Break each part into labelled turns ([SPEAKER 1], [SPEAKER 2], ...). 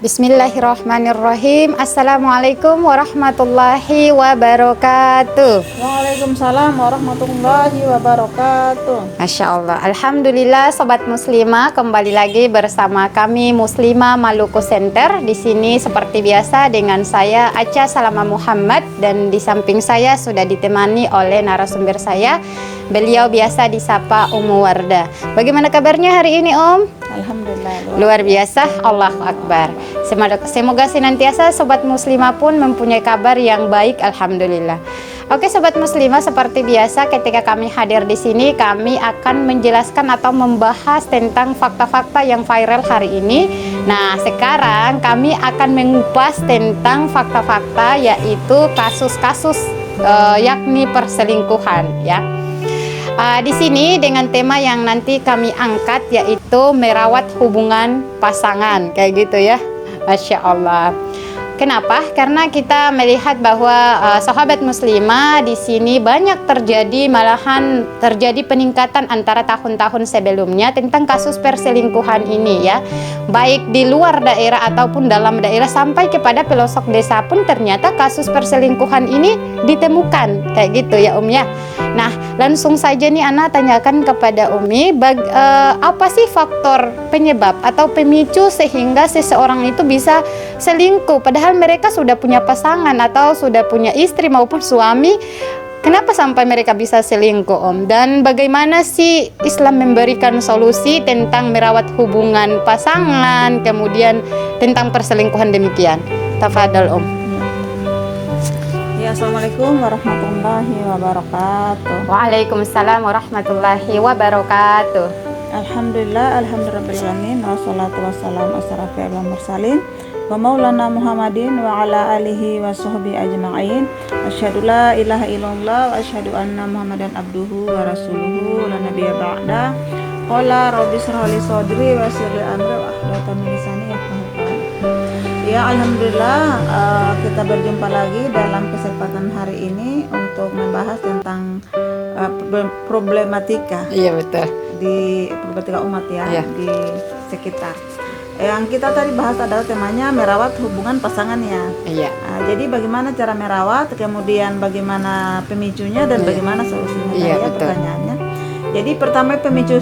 [SPEAKER 1] Bismillahirrahmanirrahim. Assalamualaikum warahmatullahi wabarakatuh.
[SPEAKER 2] Waalaikumsalam warahmatullahi wabarakatuh.
[SPEAKER 1] Masya Allah. Alhamdulillah Sobat Muslimah, kembali lagi bersama kami Muslimah Maluku Center. Di sini seperti biasa dengan saya Acha Salama Muhammad, dan di samping saya sudah ditemani oleh narasumber saya. Beliau biasa disapa Ummu Wardah. Bagaimana kabarnya hari ini, Om?
[SPEAKER 2] Alhamdulillah.
[SPEAKER 1] Luar biasa, Allahu Akbar. Semoga senantiasa Sobat Muslimah pun mempunyai kabar yang baik, Alhamdulillah. Oke Sobat Muslimah, seperti biasa ketika kami hadir di sini, kami akan menjelaskan atau membahas tentang fakta-fakta yang viral hari ini. Nah, sekarang kami akan mengupas tentang fakta-fakta, yaitu kasus-kasus yakni perselingkuhan, ya. Di sini dengan tema yang nanti kami angkat, yaitu merawat hubungan pasangan, kayak gitu ya. Masya Allah. Kenapa? Karena kita melihat bahwa sahabat muslimah di sini banyak terjadi, malahan terjadi peningkatan antara tahun-tahun sebelumnya tentang kasus perselingkuhan ini, ya. Baik di luar daerah ataupun dalam daerah, sampai kepada pelosok desa pun ternyata kasus perselingkuhan ini ditemukan, kayak gitu ya ya. Nah, langsung saja nih Ana tanyakan kepada Umi, apa sih faktor penyebab atau pemicu sehingga seseorang itu bisa selingkuh padahal mereka sudah punya pasangan atau sudah punya istri maupun suami? Kenapa sampai mereka bisa selingkuh, Om? Dan bagaimana sih Islam memberikan solusi tentang merawat hubungan pasangan, kemudian tentang perselingkuhan demikian? Tafadhal, Om.
[SPEAKER 2] Ya, assalamualaikum warahmatullahi wabarakatuh.
[SPEAKER 1] Waalaikumsalam warahmatullahi wabarakatuh.
[SPEAKER 2] Alhamdulillah, alhamdulillahirrahmanirrahim. Wassalatu wassalamu asrafil mursalin wa maulana Muhammadin wa ala alihi wa sahbihi ajma'in. Asyhadu la ilaha illallah wa asyhadu anna Muhammadan abduhu wa rasuluhu la nabiyya ba'da. Qala rabbi shrah li sadri wa yassir li amri wa hlul min lisani yafqahu qawli. Ya, alhamdulillah, kita berjumpa lagi dalam kesempatan hari ini untuk membahas tentang problematika.
[SPEAKER 1] Iya, betul.
[SPEAKER 2] Di problematika umat, ya,
[SPEAKER 1] iya,
[SPEAKER 2] di sekitar. Yang kita tadi bahas adalah temanya merawat hubungan pasangannya.
[SPEAKER 1] Iya.
[SPEAKER 2] Jadi bagaimana cara merawat, kemudian bagaimana pemicunya dan bagaimana solusinya.
[SPEAKER 1] Iya,
[SPEAKER 2] ya, pertanyaannya. Jadi pertama pemicu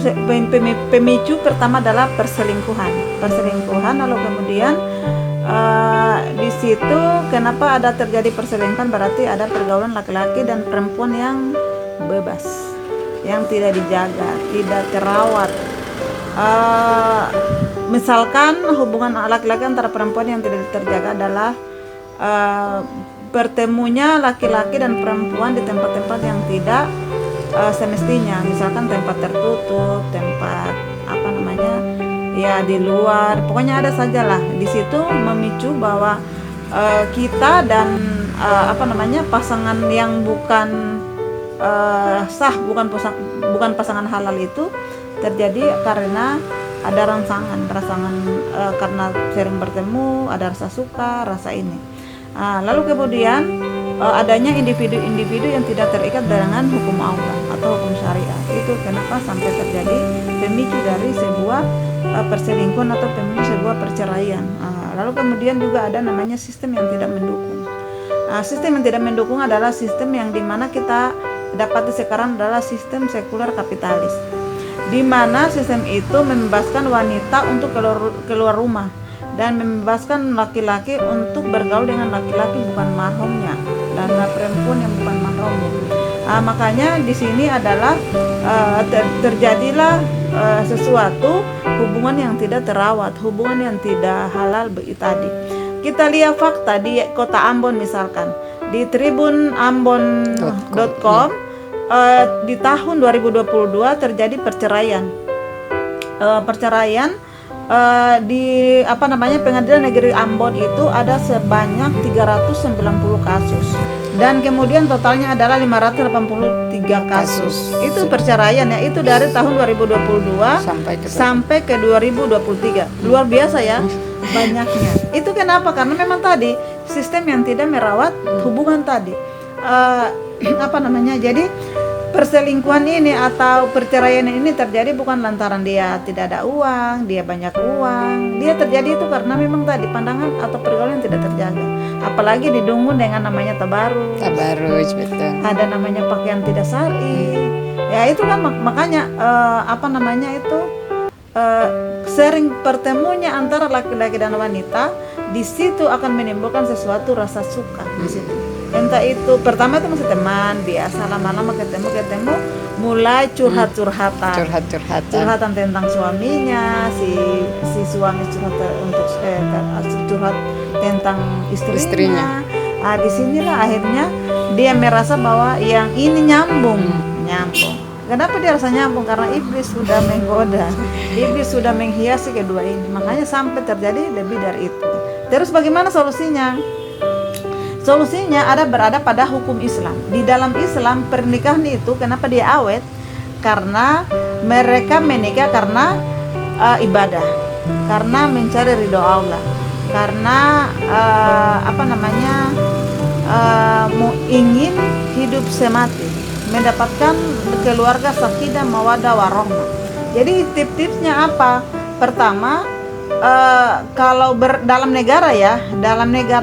[SPEAKER 2] pertama adalah perselingkuhan. Lalu kemudian di situ kenapa ada terjadi perselingkuhan, berarti ada pergaulan laki-laki dan perempuan yang bebas, yang tidak dijaga, tidak terawat. Misalkan hubungan laki-laki antara perempuan yang tidak terjaga adalah bertemunya laki-laki dan perempuan di tempat-tempat yang tidak semestinya, misalkan tempat tertutup, tempat ya di luar, pokoknya ada sajalah. Di situ memicu bahwa kita dan pasangan yang bukan sah, bukan pasangan halal itu terjadi karena ada rangsangan karena sering bertemu, ada rasa suka, rasa ini. Lalu kemudian adanya individu-individu yang tidak terikat dengan hukum Allah atau hukum syariat. Itu kenapa sampai terjadi pemicu dari sebuah perselingkuhan atau pemicu sebuah perceraian. Lalu kemudian juga ada namanya sistem yang tidak mendukung. Sistem yang tidak mendukung adalah sistem yang dimana kita dapati sekarang adalah sistem sekuler kapitalis, di mana sistem itu membebaskan wanita untuk keluar rumah dan membebaskan laki-laki untuk bergaul dengan laki-laki bukan mahramnya dan perempuan yang bukan mahramnya. Makanya di sini adalah terjadilah sesuatu hubungan yang tidak terawat, hubungan yang tidak halal tadi. Kita lihat fakta di kota Ambon misalkan, di tribunambon.com di tahun 2022 terjadi perceraian di Pengadilan Negeri Ambon itu ada sebanyak 390 kasus. Dan kemudian totalnya adalah 583 kasus. Itu perceraian, ya, itu dari tahun 2022 sampai ke 2023. Luar biasa, ya, banyaknya. Itu kenapa? Karena memang tadi sistem yang tidak merawat hubungan tadi. Jadi perselingkuhan ini atau perceraian ini terjadi bukan lantaran dia tidak ada uang, dia banyak uang. Dia terjadi itu karena memang tadi pandangan atau pergaulan yang tidak terjaga. Apalagi didungun dengan namanya tabarruj.
[SPEAKER 1] Tabarruj, betul.
[SPEAKER 2] Ada namanya pakaian tidak syar'i. Ya itu kan makanya sering pertemunya antara laki-laki dan wanita di situ akan menimbulkan sesuatu rasa suka di situ. Entah itu pertama itu masih teman biasa, lama-lama ketemu mulai curhatan tentang suaminya, si suami curhat tentang istrinya. Ah, di sinilah akhirnya dia merasa bahwa yang ini nyambung. Kenapa dia rasa nyambung? Karena iblis sudah menggoda, iblis sudah menghiasi kedua ini, makanya sampai terjadi lebih dari itu. Terus bagaimana solusinya? Solusinya berada pada hukum Islam. Di dalam Islam pernikahan itu kenapa dia awet? Karena mereka menikah karena ibadah, karena mencari ridho Allah, karena ingin hidup semati, mendapatkan keluarga sakinah mawaddah warahmah. Jadi tips-tipsnya apa? Pertama, kalau dalam negara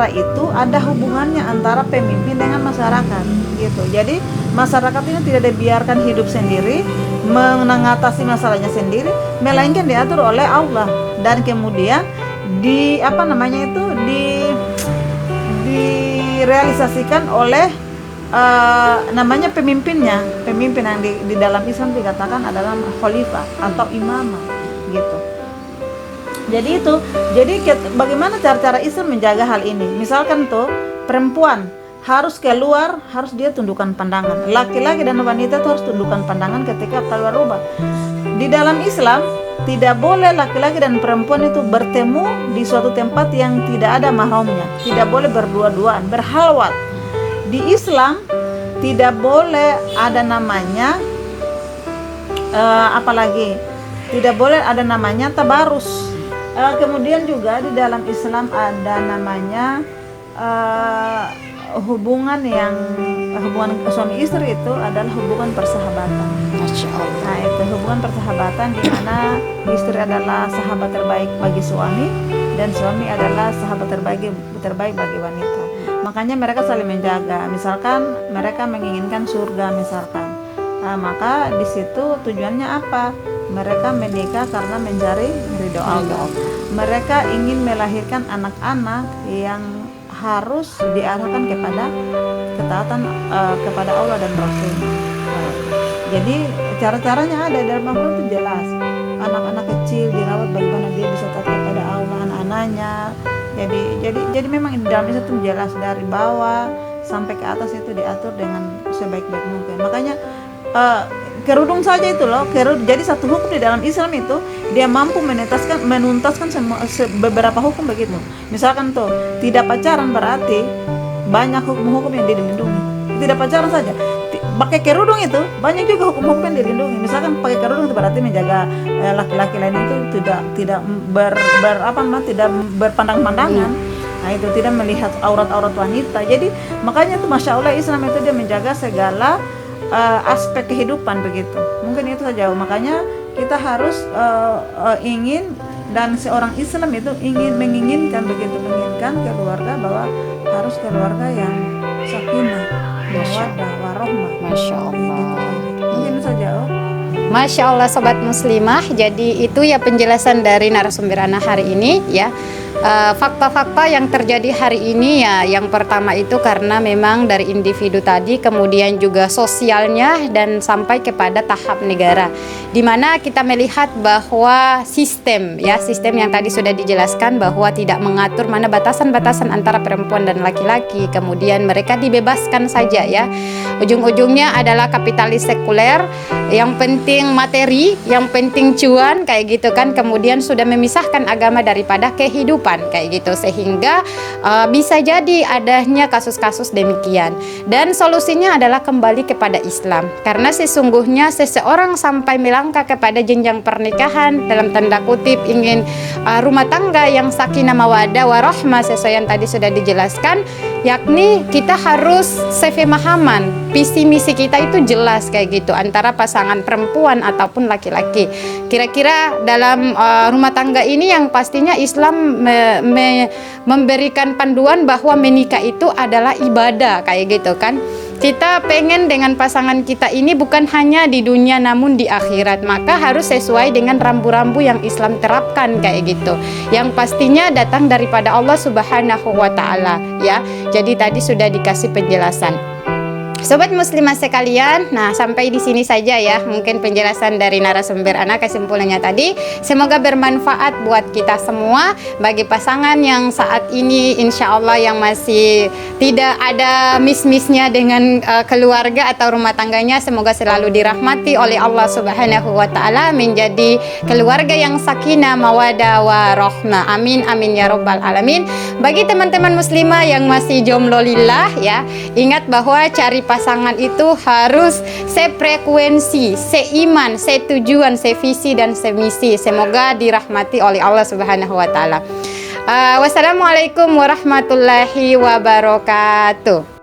[SPEAKER 2] itu ada hubungannya antara pemimpin dengan masyarakat gitu. Jadi masyarakat ini tidak dibiarkan hidup sendiri, mengatasi masalahnya sendiri, melainkan diatur oleh Allah dan kemudian direalisasikan oleh namanya pemimpin yang di dalam Islam dikatakan adalah khalifah atau imamah gitu. Jadi bagaimana cara Islam menjaga hal ini? Misalkan tuh perempuan harus keluar, harus dia tundukkan pandangan. Laki-laki dan wanita tuh harus tundukkan pandangan ketika keluar rumah. Di dalam Islam tidak boleh laki-laki dan perempuan itu bertemu di suatu tempat yang tidak ada mahramnya. Tidak boleh berdua-duaan, berhalwat. Di Islam tidak boleh ada namanya tidak boleh ada namanya tabarus. Kemudian juga di dalam Islam ada namanya hubungan suami istri itu adalah hubungan persahabatan.
[SPEAKER 1] Masya Allah.
[SPEAKER 2] Nah itu hubungan persahabatan di mana istri adalah sahabat terbaik bagi suami dan suami adalah sahabat terbaik bagi wanita. Makanya mereka saling menjaga. Misalkan mereka menginginkan surga maka di situ tujuannya apa? Mereka menikah karena mencari ridho Allah. Mereka ingin melahirkan anak-anak yang harus diarahkan kepada ketaatan kepada Allah dan Rasul. Jadi cara-caranya ada dalam Al-Quran itu jelas. Anak-anak kecil dirawat bagaimana dia bisa taat kepada Allah, anak-anaknya. Jadi memang di dalam itu jelas dari bawah sampai ke atas itu diatur dengan sebaik-baik mungkin. Makanya kerudung saja itu loh, jadi satu hukum di dalam Islam itu dia mampu menuntaskan beberapa hukum begitu. Misalkan tuh tidak pacaran berarti banyak hukum-hukum yang dilindungi. Tidak pacaran saja, pakai kerudung itu banyak juga hukum-hukum yang dilindungi. Misalkan pakai kerudung itu berarti menjaga laki-laki lain itu tidak berpandang-pandangan. Nah itu tidak melihat aurat-aurat wanita. Jadi makanya tuh Masya Allah Islam itu dia menjaga segala aspek kehidupan begitu. Mungkin itu saja. Makanya kita harus ingin dan seorang Islam itu menginginkan keluarga bahwa harus keluarga yang sakinah, mawaddah, warahmah.
[SPEAKER 1] Masya Allah.
[SPEAKER 2] Mungkin itu saja.
[SPEAKER 1] Masya Allah Sobat Muslimah. Jadi itu ya penjelasan dari narasumber Ana hari ini ya. Fakta-fakta yang terjadi hari ini ya, yang pertama itu karena memang dari individu tadi, kemudian juga sosialnya dan sampai kepada tahap negara, di mana kita melihat bahwa sistem yang tadi sudah dijelaskan bahwa tidak mengatur mana batasan-batasan antara perempuan dan laki-laki, kemudian mereka dibebaskan saja ya. Ujung-ujungnya adalah kapitalis sekuler, yang penting materi, yang penting cuan kayak gitu kan, kemudian sudah memisahkan agama daripada kehidupan. kehidupan kayak gitu, sehingga bisa jadi adanya kasus-kasus demikian. Dan solusinya adalah kembali kepada Islam, karena sesungguhnya seseorang sampai melangkah kepada jenjang pernikahan dalam tanda kutip ingin rumah tangga yang sakinah mawaddah warahmah sesuai yang tadi sudah dijelaskan, yakni kita harus sefemahaman, visi misi kita itu jelas kayak gitu antara pasangan perempuan ataupun laki-laki. Kira-kira dalam rumah tangga ini yang pastinya Islam memberikan panduan bahwa menikah itu adalah ibadah kayak gitu kan. Kita pengen dengan pasangan kita ini bukan hanya di dunia namun di akhirat, maka harus sesuai dengan rambu-rambu yang Islam terapkan kayak gitu, yang pastinya datang daripada Allah Subhanahu wa Ta'ala ya. Jadi tadi sudah dikasih penjelasan. Sobat muslimah sekalian, nah sampai di sini saja ya mungkin penjelasan dari narasumber anak, kesimpulannya tadi semoga bermanfaat buat kita semua. Bagi pasangan yang saat ini insya Allah yang masih tidak ada mis-misnya dengan keluarga atau rumah tangganya, semoga selalu dirahmati oleh Allah Subhanahu wa Ta'ala menjadi keluarga yang sakinah mawaddah warahmah. Amin amin ya rabbal alamin. Bagi teman-teman muslimah yang masih jomblo lillah ya, ingat bahwa cari pasangan itu harus sefrekuensi, seiman, setujuan, sevisi dan semisi. Semoga dirahmati oleh Allah Subhanahu wa Ta'ala. Wassalamualaikum warahmatullahi wabarakatuh.